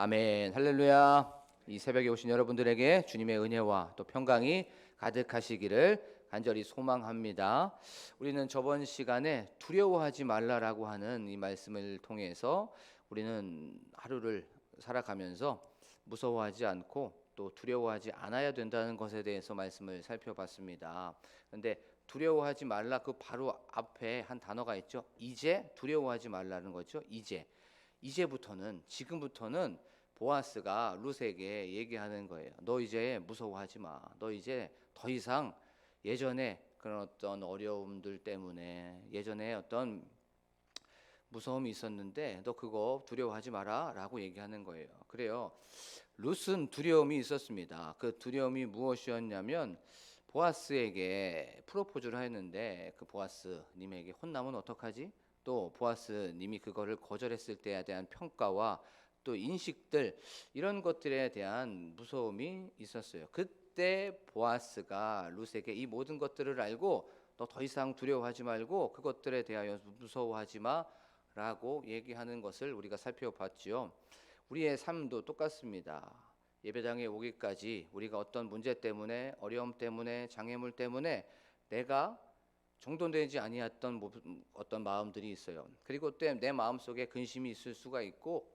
아멘, 할렐루야. 이 새벽에 오신 여러분들에게 주님의 은혜와 또 평강이 가득하시기를 간절히 소망합니다. 우리는 저번 시간에 두려워하지 말라라고 하는 이 말씀을 통해서 우리는 하루를 살아가면서 무서워하지 않고 또 두려워하지 않아야 된다는 것에 대해서 말씀을 살펴봤습니다. 그런데 두려워하지 말라 그 바로 앞에 한 단어가 있죠. 이제 두려워하지 말라는 거죠. 이제부터는, 지금부터는 보아스가 룻에게 얘기하는 거예요. 너 이제 무서워하지 마. 너 이제 더 이상 예전에 그런 어떤 어려움들 때문에 예전에 어떤 무서움이 있었는데 너 그거 두려워하지 마라 라고 얘기하는 거예요. 그래요. 룻은 두려움이 있었습니다. 그 두려움이 무엇이었냐면 보아스에게 프로포즈를 했는데 그 보아스님에게 혼나면 어떡하지? 또 보아스님이 그거를 거절했을 때에 대한 평가와 또 인식들 이런 것들에 대한 무서움이 있었어요. 그때 보아스가 룻에게 이 모든 것들을 알고 너 더 이상 두려워하지 말고 그것들에 대하여 무서워하지 마라고 얘기하는 것을 우리가 살펴봤지요. 우리의 삶도 똑같습니다. 예배당에 오기까지 우리가 어떤 문제 때문에 어려움 때문에 장애물 때문에 내가 정돈되지 아니했던 어떤 마음들이 있어요. 그리고 또 내 마음속에 근심이 있을 수가 있고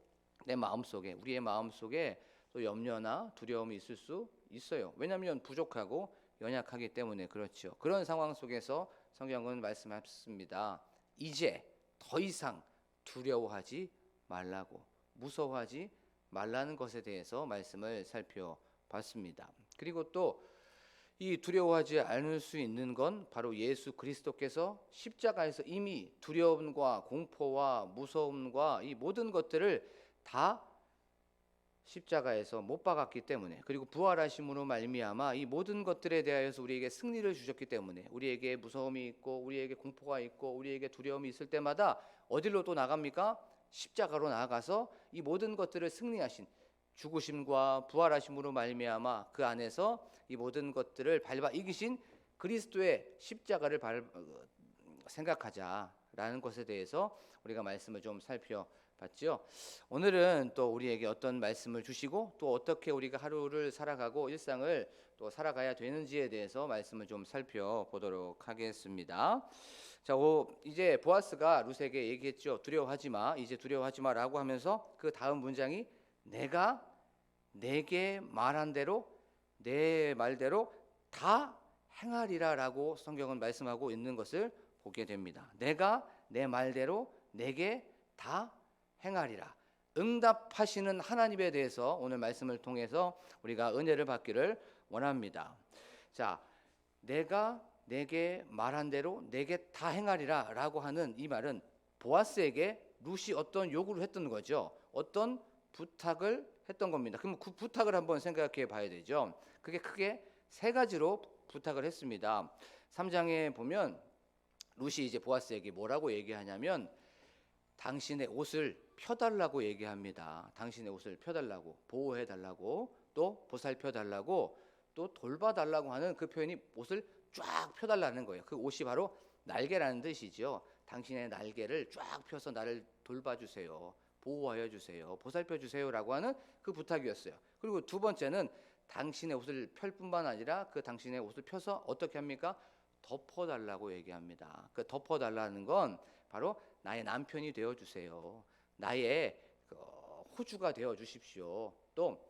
내 마음속에 우리의 마음속에 또 염려나 두려움이 있을 수 있어요. 왜냐하면 부족하고 연약하기 때문에 그렇죠. 그런 상황 속에서 성경은 말씀하셨습니다. 이제 더 이상 두려워하지 말라고 무서워하지 말라는 것에 대해서 말씀을 살펴봤습니다. 그리고 또 이 두려워하지 않을 수 있는 건 바로 예수 그리스도께서 십자가에서 이미 두려움과 공포와 무서움과 이 모든 것들을 다 십자가에서 못 박았기 때문에 그리고 부활하심으로 말미암아 이 모든 것들에 대하여서 우리에게 승리를 주셨기 때문에 우리에게 무서움이 있고 우리에게 공포가 있고 우리에게 두려움이 있을 때마다 어디로 또 나갑니까? 십자가로 나아가서 이 모든 것들을 승리하신 죽으심과 부활하심으로 말미암아 그 안에서 이 모든 것들을 밟아 이기신 그리스도의 십자가를 생각하자라는 것에 대해서 우리가 말씀을 좀 살펴봤죠. 오늘은 또 우리에게 어떤 말씀을 주시고 또 어떻게 우리가 하루를 살아가고 일상을 또 살아가야 되는지에 대해서 말씀을 좀 살펴보도록 하겠습니다. 자, 이제 보아스가 룻에게 얘기했죠. 두려워하지 마. 이제 두려워하지 마라고 하면서 그 다음 문장이 내가 내게 말한 대로 내 말대로 다 행하리라라고 성경은 말씀하고 있는 것을 보게 됩니다. 내가 내 말대로 내게 다 행하리라. 응답하시는 하나님에 대해서 오늘 말씀을 통해서 우리가 은혜를 받기를 원합니다. 자, 내가 내게 말한 대로 내게 다 행하리라 라고 하는 이 말은 보아스에게 룻이 어떤 요구를 했던 거죠. 어떤 부탁을 했던 겁니다. 그럼 그 부탁을 한번 생각해 봐야 되죠. 그게 크게 세 가지로 부탁을 했습니다. 3장에 보면 룻이 이제 보아스에게 뭐라고 얘기하냐면 당신의 옷을 펴달라고 얘기합니다. 당신의 옷을 펴달라고, 보호해달라고, 또 보살펴달라고, 또 돌봐달라고 하는 그 표현이 옷을 쫙 펴달라는 거예요. 그 옷이 바로 날개라는 뜻이죠. 당신의 날개를 쫙 펴서 나를 돌봐주세요. 보호하여 주세요. 보살펴 주세요라고 하는 그 부탁이었어요. 그리고 두 번째는 당신의 옷을 펼 뿐만 아니라 그 당신의 옷을 펴서 어떻게 합니까? 덮어달라고 얘기합니다. 그 덮어달라는 건 바로 나의 남편이 되어주세요. 나의 호주가 되어주십시오. 또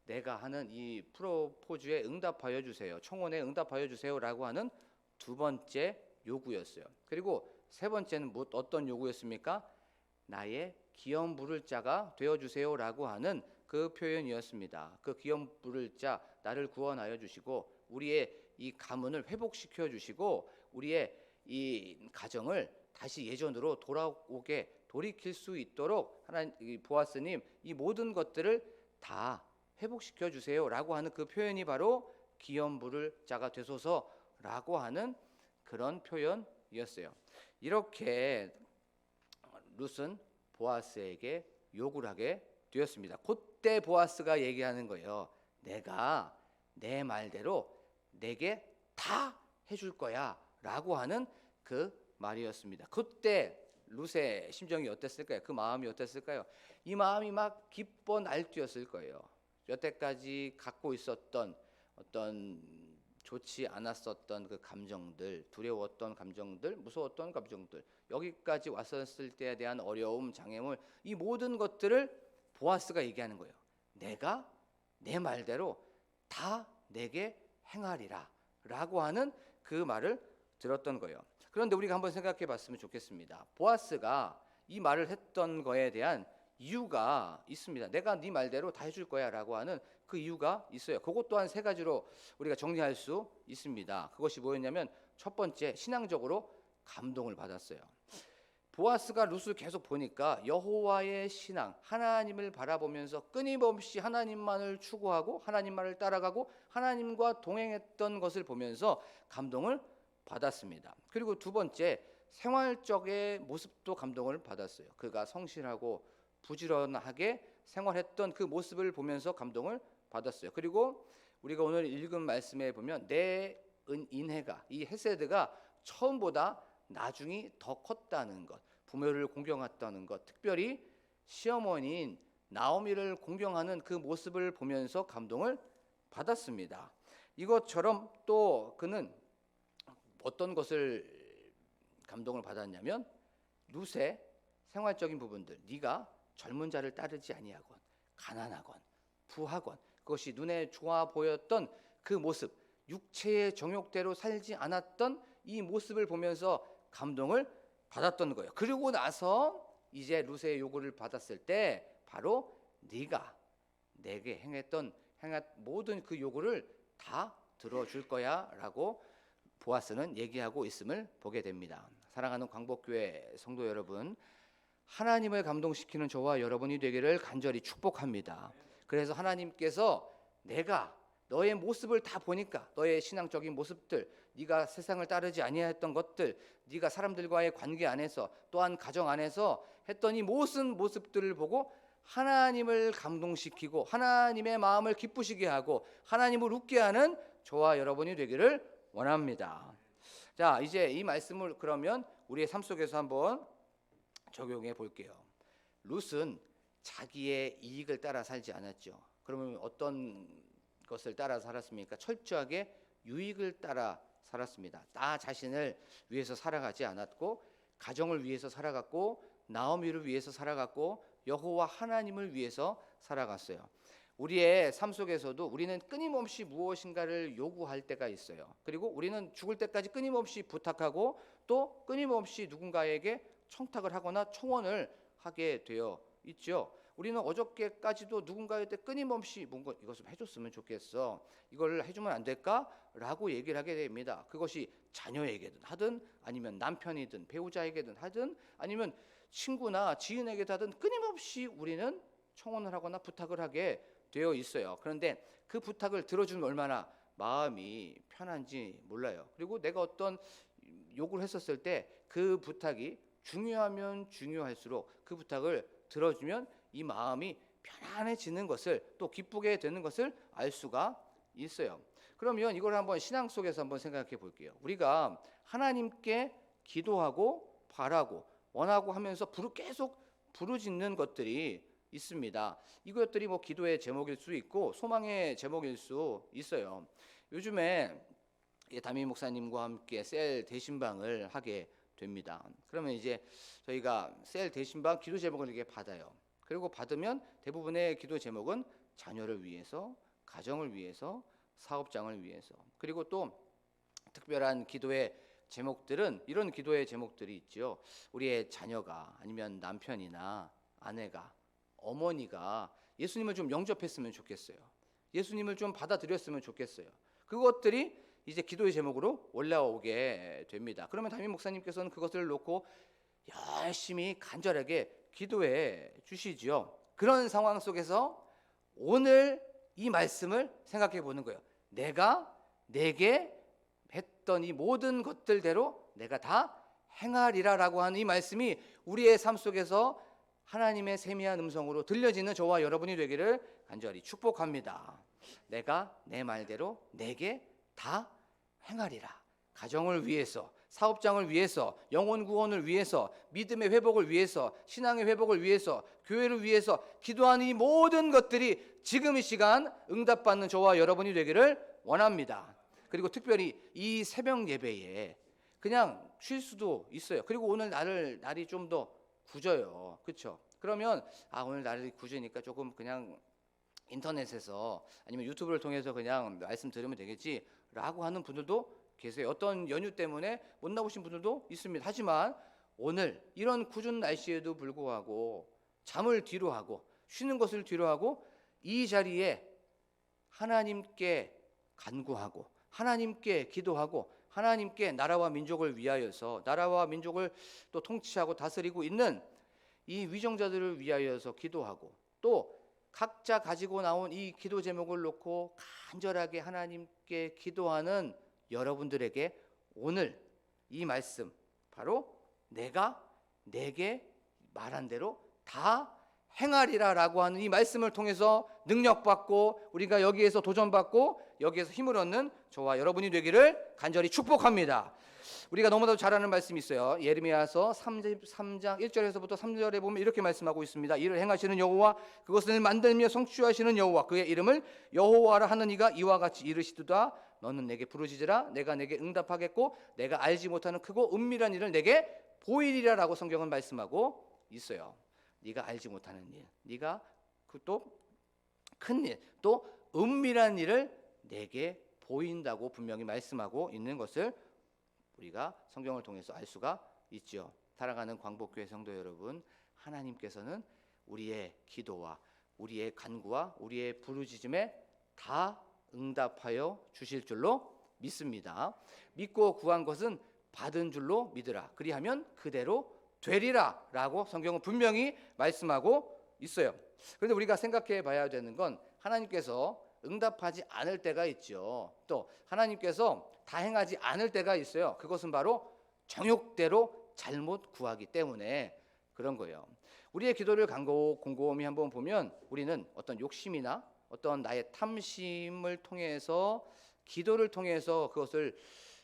내가 하는 이 프로포즈에 응답하여 주세요. 청혼에 응답하여 주세요라고 하는 두 번째 요구였어요. 그리고 세 번째는 어떤 요구였습니까? 나의 기업 부를 자가 되어주세요라고 하는 그 표현이었습니다. 그 기업 부를 자, 나를 구원하여 주시고 우리의 이 가문을 회복시켜 주시고 우리의 이 가정을 다시 예전으로 돌이킬 수 있도록 하나님 보아스님 이 모든 것들을 다 회복시켜 주세요라고 하는 그 표현이 바로 기업 부를 자가 되소서라고 하는 그런 표현이었어요. 이렇게 룻은 보아스에게 요구를 하게 되었습니다. 그때 보아스가 얘기하는 거예요. 내가 내 말대로 내게 다 해줄 거야 라고 하는 그 말이었습니다. 그때 룻의 심정이 어땠을까요? 그 마음이 어땠을까요? 이 마음이 막 기뻐 날뛰었을 거예요. 여태까지 갖고 있었던 어떤 좋지 않았었던 그 감정들, 두려웠던 감정들, 무서웠던 감정들, 여기까지 왔었을 때에 대한 어려움, 장애물, 이 모든 것들을 보아스가 얘기하는 거예요. 내가 내 말대로 다 내게 행하리라 라고 하는 그 말을 들었던 거예요. 그런데 우리가 한번 생각해 봤으면 좋겠습니다. 보아스가 이 말을 했던 거에 대한 이유가 있습니다. 내가 네 말대로 다 해줄 거야 라고 하는 그 이유가 있어요. 그것 또한 세 가지로 우리가 정리할 수 있습니다. 그것이 뭐였냐면, 첫 번째, 신앙적으로 감동을 받았어요. 보아스가 룻을 계속 보니까 여호와의 신앙, 하나님을 바라보면서 끊임없이 하나님만을 추구하고 하나님만을 따라가고 하나님과 동행했던 것을 보면서 감동을 받았습니다. 그리고 두 번째, 생활적의 모습도 감동을 받았어요. 그가 성실하고 부지런하게 생활했던 그 모습을 보면서 감동을 받았어요. 그리고 우리가 오늘 읽은 말씀에 보면 내 인해가, 이 헤세드가 처음보다 나중이 더 컸다는 것, 부모를 공경했다는 것, 특별히 시어머니인 나오미를 공경하는 그 모습을 보면서 감동을 받았습니다. 이것처럼 또 그는 어떤 것을 감동을 받았냐면, 룻의 생활적인 부분들, 네가 젊은 자를 따르지 아니하건 가난하건 부하건, 그것이 눈에 좋아 보였던 그 모습, 육체의 정욕대로 살지 않았던 이 모습을 보면서 감동을 받았던 거예요. 그리고 나서 이제 룻의 요구를 받았을 때 바로 네가 내게 행했던 모든 그 요구를 다 들어줄 거야 라고 보아스는 얘기하고 있음을 보게 됩니다. 사랑하는 광복교회 성도 여러분, 하나님을 감동시키는 저와 여러분이 되기를 간절히 축복합니다. 그래서 하나님께서 내가 너의 모습을 다 보니까, 너의 신앙적인 모습들, 네가 세상을 따르지 아니했던 것들, 네가 사람들과의 관계 안에서, 또한 가정 안에서 했던 이 모든 모습들을 보고 하나님을 감동시키고 하나님의 마음을 기쁘시게 하고 하나님을 웃게 하는 저와 여러분이 되기를 원합니다. 자, 이제 이 말씀을 그러면 우리의 삶 속에서 한번 적용해 볼게요. 룻은 자기의 이익을 따라 살지 않았죠. 그러면 어떤 것을 따라 살았습니까? 철저하게 유익을 따라 살았습니다. 나 자신을 위해서 살아가지 않았고, 가정을 위해서 살아갔고, 나오미를 위해서 살아갔고, 여호와 하나님을 위해서 살아갔어요. 우리의 삶 속에서도 우리는 끊임없이 무엇인가를 요구할 때가 있어요. 그리고 우리는 죽을 때까지 끊임없이 부탁하고 또 끊임없이 누군가에게 청탁을 하거나 청원을 하게 되어 있죠. 우리는 어저께까지도 누군가한테 끊임없이 뭔가 이것을 해줬으면 좋겠어, 이걸 해주면 안 될까? 라고 얘기를 하게 됩니다. 그것이 자녀에게든 하든 아니면 남편이든 배우자에게든 하든 아니면 친구나 지인에게든 하든 끊임없이 우리는 청원을 하거나 부탁을 하게 되어 있어요. 그런데 그 부탁을 들어주면 얼마나 마음이 편한지 몰라요. 그리고 내가 어떤 요구를 했었을 때 그 부탁이 중요하면 중요할수록 그 부탁을 들어주면 이 마음이 편안해지는 것을, 또 기쁘게 되는 것을 알 수가 있어요. 그러면 이걸 한번 신앙 속에서 한번 생각해 볼게요. 우리가 하나님께 기도하고 바라고 원하고 하면서 계속 부르짖는 것들이 있습니다. 이것들이 뭐 기도의 제목일 수 있고 소망의 제목일 수 있어요. 요즘에 담임 목사님과 함께 셀 대신방을 하게 됩니다. 그러면 이제 저희가 셀 대신방 기도 제목을 이렇게 받아요. 그리고 받으면 대부분의 기도 제목은 자녀를 위해서, 가정을 위해서, 사업장을 위해서, 그리고 또 특별한 기도의 제목들은 이런 기도의 제목들이 있죠. 우리의 자녀가, 아니면 남편이나 아내가, 어머니가 예수님을 좀 영접했으면 좋겠어요. 예수님을 좀 받아들였으면 좋겠어요. 그것들이 이제 기도의 제목으로 올라오게 됩니다. 그러면 담임 목사님께서는 그것을 놓고 열심히 간절하게 기도해 주시지요. 그런 상황 속에서 오늘 이 말씀을 생각해 보는 거예요. 내가 내게 했던 이 모든 것들대로 내가 다 행하리라라고 하는 이 말씀이 우리의 삶 속에서 하나님의 세미한 음성으로 들려지는 저와 여러분이 되기를 간절히 축복합니다. 내가 내 말대로 내게 다 행하리라. 가정을 위해서, 사업장을 위해서, 영혼 구원을 위해서, 믿음의 회복을 위해서, 신앙의 회복을 위해서, 교회를 위해서 기도하는 이 모든 것들이 지금 이 시간 응답받는 저와 여러분이 되기를 원합니다. 그리고 특별히 이 새벽 예배에 그냥 쉴 수도 있어요. 그리고 오늘 날이 좀 더 굳어요. 그렇죠? 그러면 오늘 날이 굳으니까 조금 그냥 인터넷에서 아니면 유튜브를 통해서 그냥 말씀 들으면 되겠지라고 하는 분들도 계세요. 어떤 연휴 때문에 못 나오신 분들도 있습니다. 하지만 오늘 이런 굳은 날씨에도 불구하고 잠을 뒤로 하고 쉬는 것을 뒤로 하고 이 자리에 하나님께 간구하고 하나님께 기도하고 하나님께 나라와 민족을 위하여서 나라와 민족을 또 통치하고 다스리고 있는 이 위정자들을 위하여서 기도하고 또 각자 가지고 나온 이 기도 제목을 놓고 간절하게 하나님께 기도하는 여러분들에게 오늘 이 말씀 바로 내가 내게 말한 대로 다 행하리라라고 하는 이 말씀을 통해서 능력받고 우리가 여기에서 도전받고 여기에서 힘을 얻는 저와 여러분이 되기를 간절히 축복합니다. 우리가 너무나도 잘 아는 말씀이 있어요. 예레미야서 3장 1절에서부터 3절에 보면 이렇게 말씀하고 있습니다. 이를 행하시는 여호와 그것을 만들며 성취하시는 여호와 그의 이름을 여호와라 하는 이가 이와 같이 이르시도다 너는 내게 부르짖으라 내가 내게 응답하겠고 내가 알지 못하는 크고 은밀한 일을 내게 보이리라라고 성경은 말씀하고 있어요. 네가 알지 못하는 일, 네가 또 큰 일, 또 은밀한 일을 내게 보인다고 분명히 말씀하고 있는 것을 우리가 성경을 통해서 알 수가 있죠. 사랑하는 광복교회 성도 여러분, 하나님께서는 우리의 기도와 우리의 간구와 우리의 부르짖음에 다 응답하여 주실 줄로 믿습니다. 믿고 구한 것은 받은 줄로 믿으라. 그리하면 그대로 되리라 라고 성경은 분명히 말씀하고 있어요. 그런데 우리가 생각해 봐야 되는 건 하나님께서 응답하지 않을 때가 있죠. 또 하나님께서 다행하지 않을 때가 있어요. 그것은 바로 정욕대로 잘못 구하기 때문에 그런 거예요. 우리의 기도를 곰곰이 한번 보면 우리는 어떤 욕심이나 어떤 나의 탐심을 통해서 기도를 통해서 그것을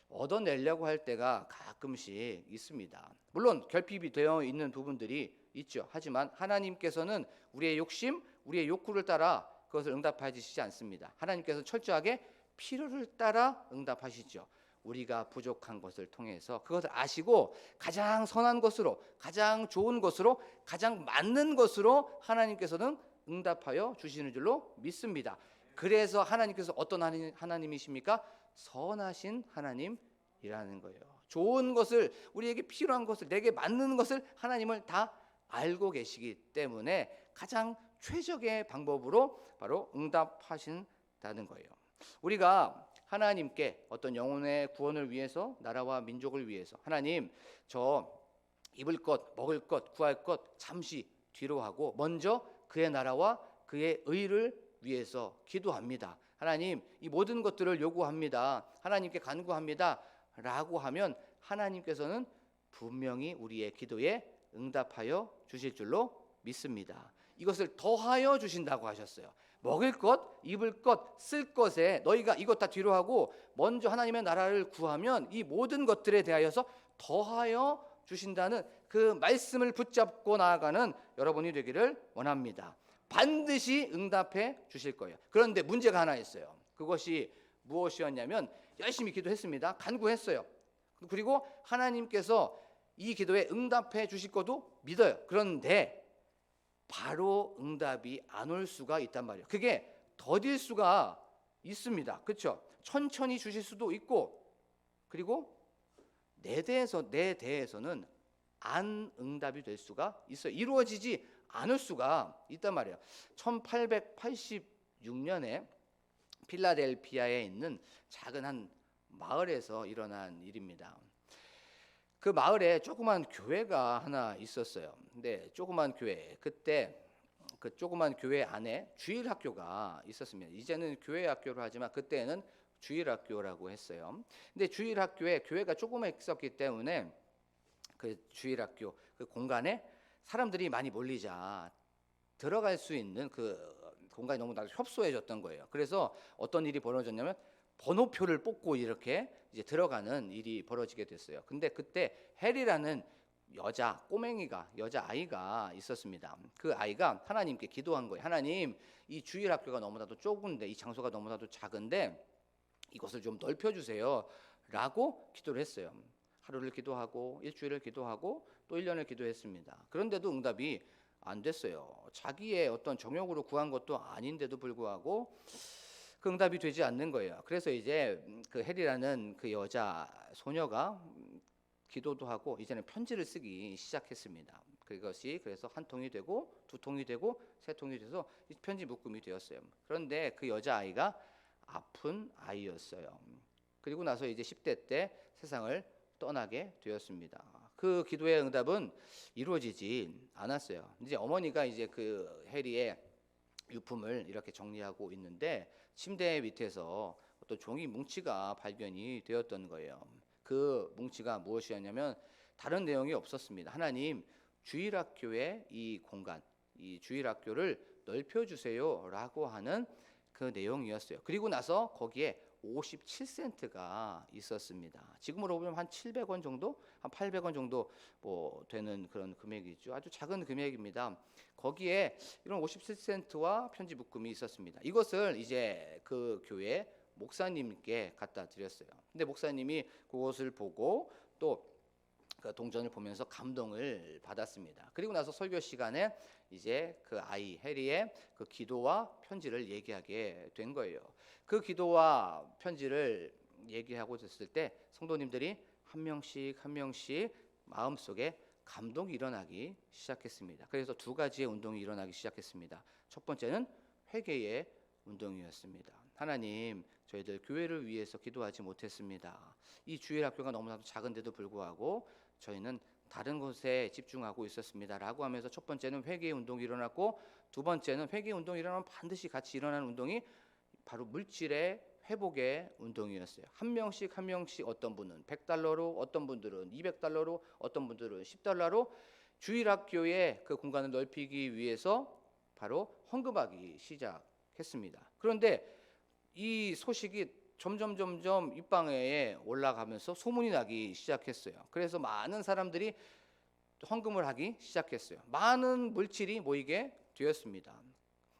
얻어내려고 할 때가 가끔씩 있습니다. 물론 결핍이 되어 있는 부분들이 있죠. 하지만 하나님께서는 우리의 욕심, 우리의 욕구를 따라 그것을 응답하시지 않습니다. 하나님께서 철저하게 필요를 따라 응답하시죠. 우리가 부족한 것을 통해서 그것을 아시고 가장 선한 것으로 가장 좋은 것으로 가장 맞는 것으로 하나님께서는 응답하여 주시는 줄로 믿습니다. 그래서 하나님께서 어떤 하나님이십니까? 선하신 하나님이라는 거예요. 좋은 것을 우리에게 필요한 것을 내게 맞는 것을 하나님을 다 알고 계시기 때문에 가장 최적의 방법으로 바로 응답하신다는 거예요. 우리가 하나님께 어떤 영혼의 구원을 위해서 나라와 민족을 위해서 하나님 저 입을 것 먹을 것 구할 것 잠시 뒤로 하고 먼저 그의 나라와 그의 의를 위해서 기도합니다. 하나님 이 모든 것들을 요구합니다. 하나님께 간구합니다 라고 하면 하나님께서는 분명히 우리의 기도에 응답하여 주실 줄로 믿습니다. 이것을 더하여 주신다고 하셨어요. 먹을 것, 입을 것, 쓸 것에 너희가 이것 다 뒤로 하고 먼저 하나님의 나라를 구하면 이 모든 것들에 대하여서 더하여 주신다는 그 말씀을 붙잡고 나아가는 여러분이 되기를 원합니다. 반드시 응답해 주실 거예요. 그런데 문제가 하나 있어요. 그것이 무엇이었냐면 열심히 기도했습니다. 간구했어요. 그리고 하나님께서 이 기도에 응답해 주실 것도 믿어요. 그런데 바로 응답이 안 올 수가 있단 말이에요. 그게 더딜 수가 있습니다. 그렇죠? 천천히 주실 수도 있고 그리고 내 대해서는 안 응답이 될 수가 있어요. 이루어지지 않을 수가 있단 말이에요. 1886년에 필라델피아에 있는 작은 한 마을에서 일어난 일입니다. 그 마을에 조그만 교회가 하나 있었어요. 근데 조그만 교회 그때 그 조그만 교회 안에 주일 학교가 있었습니다. 이제는 교회 학교로 하지만 그때는 주일 학교라고 했어요. 근데 주일 학교에 교회가 조그맣었기 때문에 그 주일 학교 그 공간에 사람들이 많이 몰리자 들어갈 수 있는 그 공간이 너무 협소해졌던 거예요. 그래서 어떤 일이 벌어졌냐면 번호표를 뽑고 이렇게 이제 들어가는 일이 벌어지게 됐어요. 근데 그때 헬이라는 여자 아이가 있었습니다. 그 아이가 하나님께 기도한 거예요. 하나님, 이 주일 학교가 너무나도 좁은데, 이 장소가 너무나도 작은데 이것을 좀 넓혀주세요 라고 기도를 했어요. 하루를 기도하고 일주일을 기도하고 또 1년을 기도했습니다. 그런데도 응답이 안 됐어요. 자기의 어떤 정욕으로 구한 것도 아닌데도 불구하고 그 응답이 되지 않는 거예요. 그래서 이제 그 헬이라는 그 여자 소녀가 기도도 하고 이제는 편지를 쓰기 시작했습니다. 그것이 그래서 한 통이 되고 두 통이 되고 세 통이 돼서 편지 묶음이 되었어요. 그런데 그 여자아이가 아픈 아이였어요. 그리고 나서 이제 10대 때 세상을 떠나게 되었습니다. 그 기도의 응답은 이루어지지 않았어요. 이제 어머니가 이제 그 해리의 유품을 이렇게 정리하고 있는데 침대 밑에서 어떤 종이 뭉치가 발견이 되었던 거예요. 그 뭉치가 무엇이었냐면 다른 내용이 없었습니다. 하나님, 주일학교의 이 공간, 이 주일학교를 넓혀주세요라고 하는 그 내용이었어요. 그리고 나서 거기에 57센트가 있었습니다. 지금으로 보면 한 700원 정도, 한 800원 정도 뭐 되는 그런 금액이죠. 아주 작은 금액입니다. 거기에 이런 57센트와 편지 묶음이 있었습니다. 이것을 이제 그 교회 목사님께 갖다 드렸어요. 근데 목사님이 그것을 보고 또 그 동전을 보면서 감동을 받았습니다. 그리고 나서 설교 시간에 이제 그 아이 해리의 그 기도와 편지를 얘기하게 된 거예요. 그 기도와 편지를 얘기하고 있을 때 성도님들이 한 명씩 한 명씩 마음속에 감동이 일어나기 시작했습니다. 그래서 두 가지의 운동이 일어나기 시작했습니다. 첫 번째는 회개의 운동이었습니다. 하나님, 저희들 교회를 위해서 기도하지 못했습니다. 이 주일학교가 너무나도 작은데도 불구하고 저희는 다른 곳에 집중하고 있었습니다 라고 하면서 첫 번째는 회개의 운동이 일어났고, 두 번째는 회개의 운동이 일어나면 반드시 같이 일어나는 운동이 바로 물질의 회복의 운동이었어요. 한 명씩 한 명씩, 어떤 분은 $100로, 어떤 분들은 $200로, 어떤 분들은 $10로 주일학교의 그 공간을 넓히기 위해서 바로 헌금하기 시작했습니다. 그런데 이 소식이 점점 윗방에 올라가면서 소문이 나기 시작했어요. 그래서 많은 사람들이 헌금을 하기 시작했어요. 많은 물질이 모이게 되었습니다.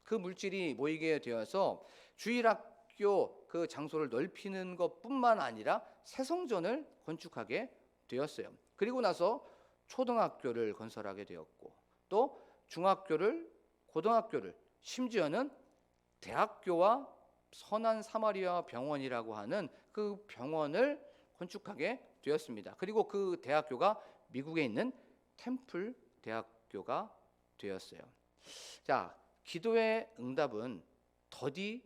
그 물질이 모이게 되어서 주일학교 그 장소를 넓히는 것뿐만 아니라 새 성전을 건축하게 되었어요. 그리고 나서 초등학교를 건설하게 되었고, 또 중학교를, 고등학교를, 심지어는 대학교와 선한 사마리아 병원이라고 하는 그 병원을 건축하게 되었습니다. 그리고 그 대학교가 미국에 있는 템플 대학교가 되었어요. 자, 기도의 응답은 더디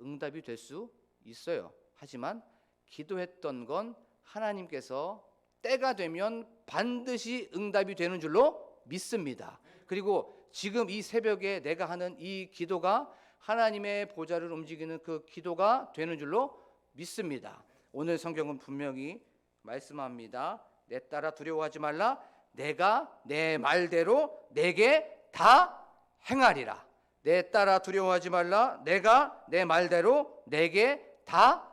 응답이 될 수 있어요. 하지만 기도했던 건 하나님께서 때가 되면 반드시 응답이 되는 줄로 믿습니다. 그리고 지금 이 새벽에 내가 하는 이 기도가 하나님의 보좌를 움직이는 그 기도가 되는 줄로 믿습니다. 오늘 성경은 분명히 말씀합니다. 내 따라 두려워하지 말라. 내가 내 말대로 내게 다 행하리라. 내 따라 두려워하지 말라. 내가 내 말대로 내게 다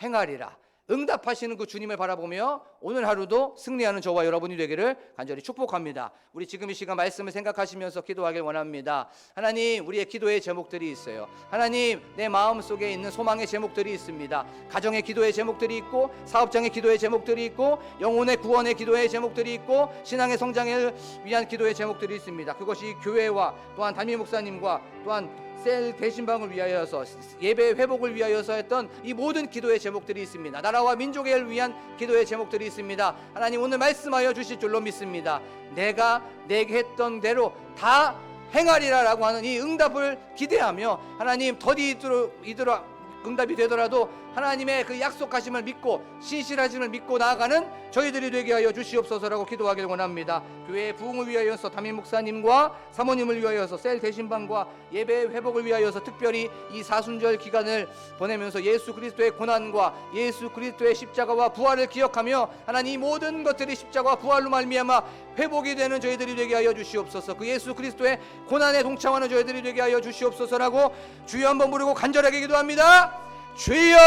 행하리라. 응답하시는 그 주님을 바라보며 오늘 하루도 승리하는 저와 여러분이 되기를 간절히 축복합니다. 우리 지금 이 시간 말씀을 생각하시면서 기도하길 원합니다. 하나님, 우리의 기도의 제목들이 있어요. 하나님, 내 마음속에 있는 소망의 제목들이 있습니다. 가정의 기도의 제목들이 있고, 사업장의 기도의 제목들이 있고, 영혼의 구원의 기도의 제목들이 있고, 신앙의 성장을 위한 기도의 제목들이 있습니다. 그것이 교회와 또한 담임 목사님과 또한 셀 대신방을 위하여서, 예배 회복을 위하여서 했던 이 모든 기도의 제목들이 있습니다. 나라와 민족을 위한 기도의 제목들이 있습니다. 하나님, 오늘 말씀하여 주실 줄로 믿습니다. 내가 내게 했던 대로 다 행하리라 라고 하는 이 응답을 기대하며, 하나님, 더디 이들어 응답이 되더라도 하나님의 그 약속하심을 믿고 신실하심을 믿고 나아가는 저희들이 되게 하여 주시옵소서라고 기도하길 원합니다. 교회의 부흥을 위하여서 담임 목사님과 사모님을 위하여서 셀 대신방과 예배 회복을 위하여서 특별히 이 사순절 기간을 보내면서 예수 그리스도의 고난과 예수 그리스도의 십자가와 부활을 기억하며, 하나님, 이 모든 것들이 십자가와 부활로 말미암아 회복이 되는 저희들이 되게 하여 주시옵소서. 그 예수 그리스도의 고난에 동참하는 저희들이 되게 하여 주시옵소서라고 주여 한번 부르고 간절하게 기도합니다. 주여